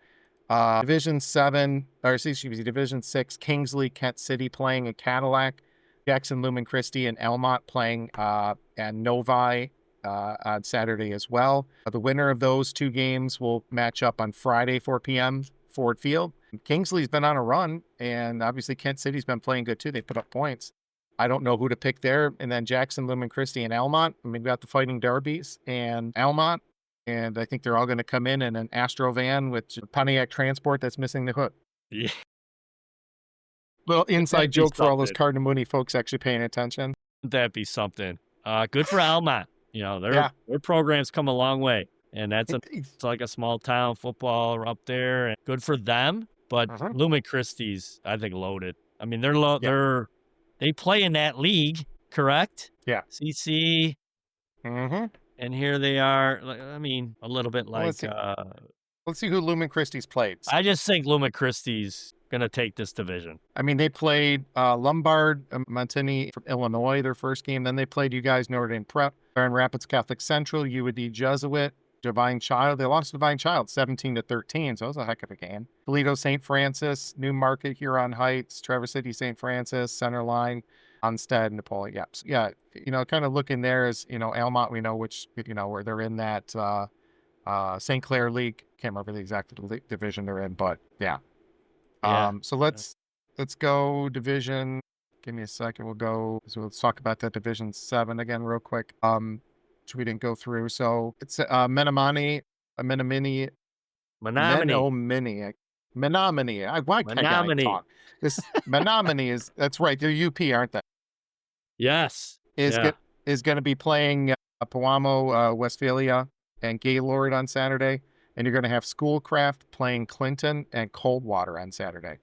A: Division 6, Kingsley, Kent City playing in Cadillac. Jackson, Lumen Christi, and Elmont playing and Novi on Saturday as well. The winner of those 2 games will match up on Friday, 4 p.m., Ford Field. Kingsley's been on a run, and obviously Kent City's been playing good too. They put up points. I don't know who to pick there. And then Jackson, Lumen Christi, and Elmont. We've got the Fighting Derbies and Elmont. And I think they're all going to come in an Astro van with Pontiac Transport that's missing the hood.
B: Yeah.
A: Little inside joke for all those Cardinal Mooney folks actually paying attention.
B: That'd be something. Good for Almont. Their program's come a long way, and it's like a small town football up there, and good for them. But Lumen Christi's, I think, loaded. I mean, they play in that league, correct?
A: Yeah.
B: CC. And here they are. I mean, a little bit like.
A: Let's see who Lumen Christi's played.
B: I just think Lumen Christi's going to take this division.
A: I mean, they played Lombard, Montini from Illinois, their first game. Then they played you guys, Notre Dame Prep, Grand Rapids Catholic Central, UAD Jesuit, Divine Child. They lost to Divine Child 17-13, so it was a heck of a game. Toledo St. Francis, Newmarket, Huron Heights, Traverse City St. Francis, Centerline, Onstead, Napoleon. Yep. Yeah, kind of looking there is, Elmont, we know which, where they're in that St. Clair League. Can't remember the exact division they're in, but yeah. So let's go division. Give me a second. Let's talk about that Division 7 again real quick. Which we didn't go through. So it's Menominee. Menominee. Why can't I
B: Menominee.
A: talk? This Menominee that's right. They're UP, aren't they?
B: Yes.
A: Is
B: Yeah.
A: going to be playing Pewamo, Westphalia, and Gaylord on Saturday, and you're going to have Schoolcraft playing Clinton and Coldwater on Saturday.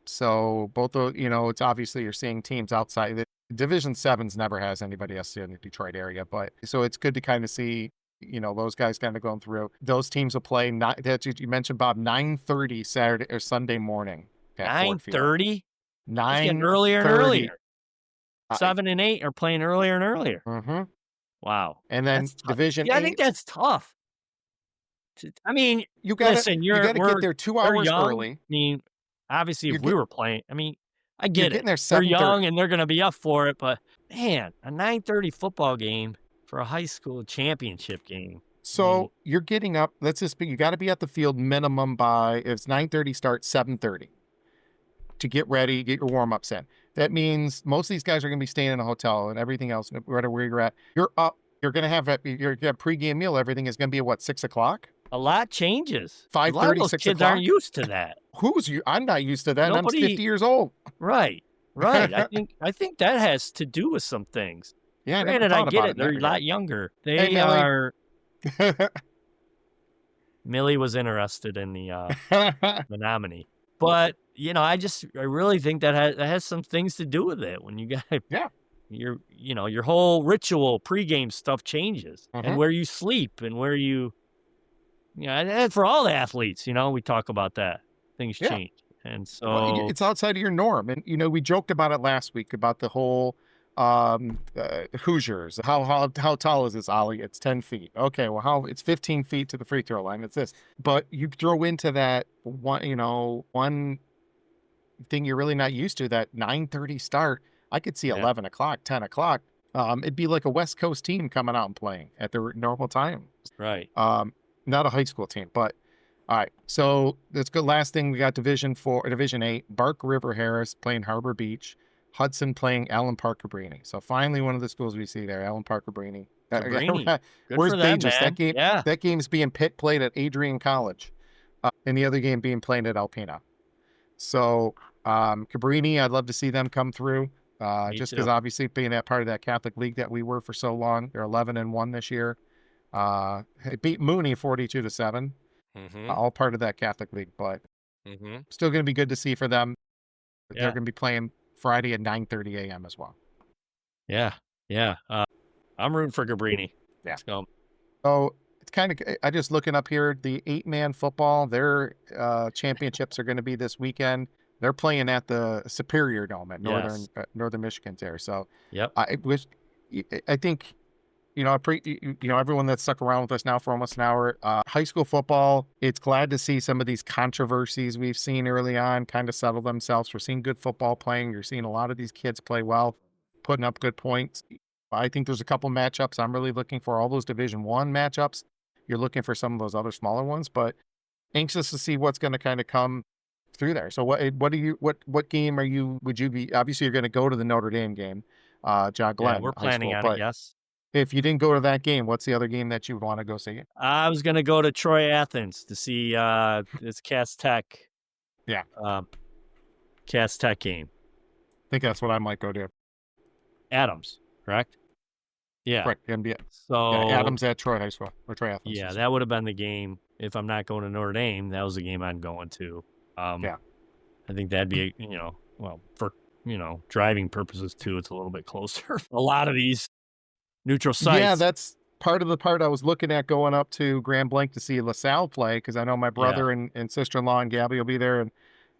A: So both of it's obviously you're seeing teams outside. The Division Sevens never has anybody else in the Detroit area, but so it's good to kind of see those guys kind of going through. Those teams will play. That you mentioned, Bob, 9:30 Saturday or Sunday morning at Ford Field.
B: 9:30.
A: 9:30.
B: Earlier and earlier.
A: 7
B: 7 and 8 are playing earlier and earlier.
A: Mm-hmm.
B: Wow.
A: And then Division 8.
B: I think that's tough. I mean,
A: you got
B: listen,
A: you got to get there 2 hours early.
B: I mean, obviously, if we were playing, I mean, I get it.
A: There
B: they're young and they're going to be up for it, but man, a 9:30 football game for a high school championship game.
A: So you're getting up. Let's just be. You got to be at the field minimum by if it's 9:30 start 7:30 to get ready, get your warm ups in. That means most of these guys are going to be staying in a hotel and everything else, no matter where you're at. You're up. You're going to have your pregame meal. Everything is going to be at what, 6 o'clock?
B: A lot changes.
A: 5:30, 6 o'clock. A lot of those
B: kids aren't used to that.
A: I'm not used to that. And I'm 50 years old.
B: Right. I think that has to do with some things.
A: Yeah,
B: granted, I get it. They're a lot younger. They are. Millie was interested in the Menominee, but I really think that has some things to do with it. When you got your whole ritual pregame stuff changes, and where you sleep and where you and for all the athletes, we talk about that things change, and so
A: it's outside of your norm. And we joked about it last week about the whole Hoosiers. How tall is this, Ollie? It's 10 feet. Okay, well, it's 15 feet to the free throw line. It's this, but you throw into that one thing you're really not used to, that 9:30 start. I could see 11 o'clock, 10 o'clock. It'd be like a West Coast team coming out and playing at their normal time.
B: Right.
A: Not a high school team, but all right. So let's go. Last thing, we got Division 8. Bark River Harris playing Harbor Beach. Hudson playing Allen Park Cabrini. So finally, one of the schools we see there, Allen Park Cabrini. Where's Beatrice? That game's being played at Adrian College, and the other game being played at Alpena. So Cabrini, I'd love to see them come through. Just because obviously being that part of that Catholic League that we were for so long. They're 11-1 this year. It beat Mooney 42-7. All part of that Catholic League, but still going to be good to see for them. They're going to be playing Friday at 9:30 a.m. as well.
B: Yeah. I'm rooting for Cabrini.
A: Yeah. So it's kind of, I just looking up here, the 8-man football, their championships are going to be this weekend. They're playing at the Superior Dome at Northern Michigan there. So I think, everyone that's stuck around with us now for almost an hour, high school football, it's glad to see some of these controversies we've seen early on kind of settle themselves. We're seeing good football playing. You're seeing a lot of these kids play well, putting up good points. I think there's a couple matchups I'm really looking for, all those Division I matchups. You're looking for some of those other smaller ones, but anxious to see what's going to kind of come through there. So what game would you be, obviously you're going to go to the Notre Dame game, John Glenn.
B: Yeah, we're planning on it, yes.
A: If you didn't go to that game, what's the other game that you would want to go see?
B: I was going to go to Troy Athens to see it's Cass Tech.
A: Yeah.
B: Cass Tech game.
A: I think that's what I might go to.
B: Adams, correct? Yeah.
A: Correct.
B: So
A: Adams at Troy High School or Troy Athens.
B: Yeah, that would have been the game. If I'm not going to Notre Dame, that was the game I'm going to. I think that'd be, for driving purposes too, it's a little bit closer. A lot of these neutral sites.
A: Yeah, that's part of the part I was looking at going up to Grand Blanc to see LaSalle play, because I know my brother and sister-in-law and Gabby will be there, and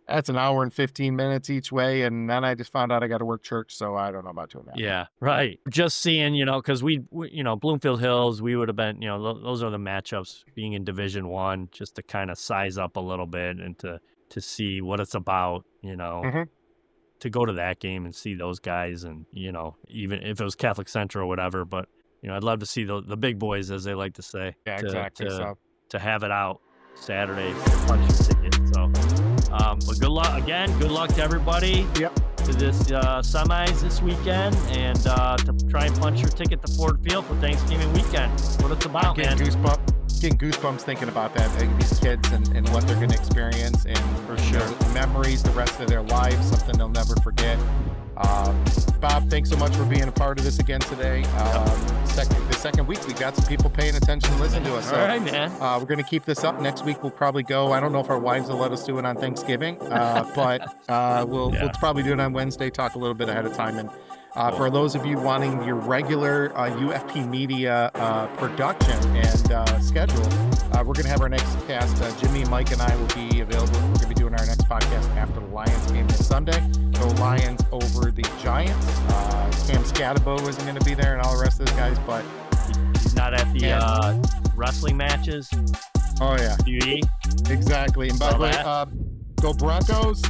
A: that's an hour and 15 minutes each way, and then I just found out I got to work church, so I don't know about doing that.
B: Yeah, right. Just seeing, because we Bloomfield Hills, we would have been, those are the matchups being in Division I, just to kind of size up a little bit and to see what it's about, to go to that game and see those guys, and even if it was Catholic Central or whatever, but I'd love to see the big boys, as they like to say.
A: Yeah, exactly.
B: To have it out Saturday, punch your ticket. So, but good luck to everybody.
A: Yep.
B: To this semis this weekend, and to try and punch your ticket to Ford Field for Thanksgiving weekend. That's what it's about, man.
A: getting goosebumps thinking about that. These kids and what they're going to experience, and
B: For sure.
A: memories the rest of their lives, something they'll never forget. Bob, thanks so much for being a part of this again today. The second week, we got some people paying attention and listening to us. So,
B: All right, man.
A: we're going to keep this up. Next week, we'll probably go. I don't know if our wives will let us do it on Thanksgiving, but we'll probably do it on Wednesday, talk a little bit ahead of time. And for those of you wanting your regular UFP media production and schedule, we're going to have our next cast. Jimmy and Mike and I will be available. We're going to be doing our next podcast after the Lions game this Sunday. Go Lions over the Giants. Cam Scatabo isn't going to be there and all the rest of those guys, but
B: He's not at the wrestling matches.
A: oh yeah,
B: QE.
A: exactly. And by the way, go Broncos.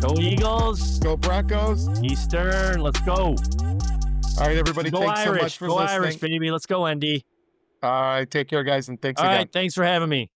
B: Go Eagles.
A: Go Broncos.
B: Eastern. Let's go.
A: All right, everybody.
B: Go
A: Thanks
B: Irish.
A: so much for
B: Go
A: listening.
B: Irish, baby. Let's go, ND.
A: All right, take care, guys, and thanks
B: All
A: again.
B: right. Thanks for having me.